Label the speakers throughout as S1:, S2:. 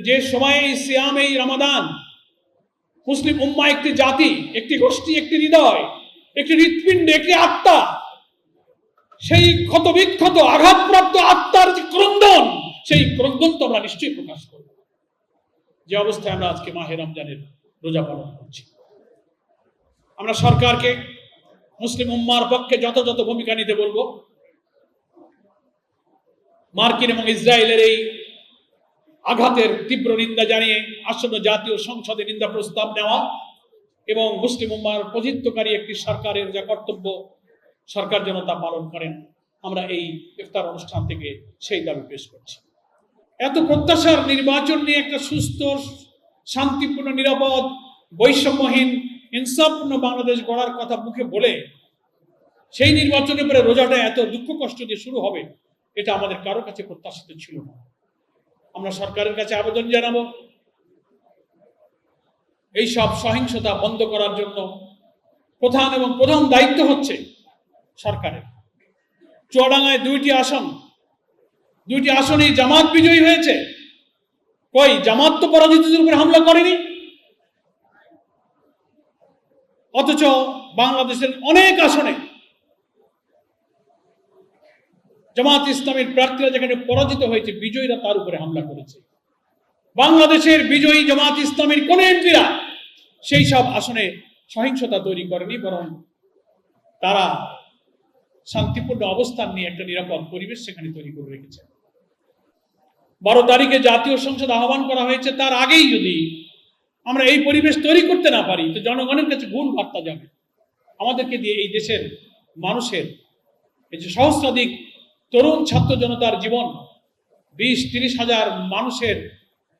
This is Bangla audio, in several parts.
S1: যে সময়ে এই সিয়াম, এই রমাদান, মুসলিম উম্মাহ একটি জাতি, একটি গোষ্ঠী, একটি হৃদয়, একটি হৃৎপিণ্ড, একটি আত্মা, সেই ক্ষতবিক্ষত আঘাতপ্রাপ্ত আত্মার যে ক্রন্দন, সেই ক্রন্দন তো আমরা নিশ্চয়ই প্রকাশ করব। যে অবস্থায় আমরা আজকে মাহে রমজানের রোজা পালন করছি, আমরা সরকারকে মুসলিম উম্মার পক্ষে যথাযথ ভূমিকা নিতে বলবো। মার্কিন এবং ইসরায়েলের এই আঘাতের তীব্র নিন্দা জানিয়ে আসন্ন জাতীয় সংসদে নিন্দা প্রস্তাব নেওয়া এবং মুসলিম উম্মার প্রতিনিধিত্বকারী একটি সরকারের যা কর্তব্য, সরকার যেন তা পালন করেন, আমরা এই ইফতার অনুষ্ঠান থেকে সেই দাবি পেশ করছি। এত প্রত্যাশার নির্বাচন নিয়ে একটা সুস্থ, শান্তিপূর্ণ, নিরাপদ, বৈষম্যহীন, ইনসাফপূর্ণ বাংলাদেশ গড়ার কথা মুখে বলে সেই নির্বাচনের পরে রোজাটা এত দুঃখ কষ্ট দিয়ে শুরু হবে, এটা আমাদের কারো কাছে প্রত্যাশিত ছিল না। আমরা সরকারের কাছে আবেদন জানাবো, এই সব সহিংসতা বন্ধ করার জন্য প্রধান দায়িত্ব হচ্ছে সরকারের। চুয়াডাঙ্গায় 2টি আসনেই জামাত বিজয়ী হয়েছে। কই জামাত তো পরাজিতদের উপরে হামলা করেনি, অথচ বাংলাদেশের অনেক আসনে জামাত ইসলামের প্রার্থীরা যেখানে পরাজিত হয়েছে, বিজয়ীরা তার উপরে হামলা করেছে। বাংলাদেশের বিজয়ী জামাত ইসলামের কোন এমপিরা সেই সব আসনে সহিংসতা তৈরি করেনি, বরং তারা শান্তিপূর্ণ অবস্থান নিয়ে একটা নিরাপদ পরিবেশ সেখানে তৈরি করে রেখেছে। 12 তারিখে জাতীয় সংসদ আহ্বান করা হয়েছে, তার আগেই যদি আমরা এই পরিবেশ তৈরি করতে না পারি, তো জনগণের কাছে ভুল বার্তা যাবে। আমাদেরকে দিয়ে এই দেশের মানুষের, এই যে সহস্রাধিক তরুণ ছাত্র জনতার জীবন, 20-30 হাজার মানুষের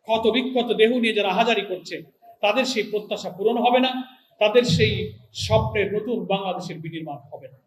S1: ক্ষত বিক্ষত দেহ নিয়ে যারা হাজারি করছে, তাদের সেই প্রত্যাশা পূরণ হবে না, তাদের সেই স্বপ্নের নতুন বাংলাদেশের বিনির্মাণ হবে না।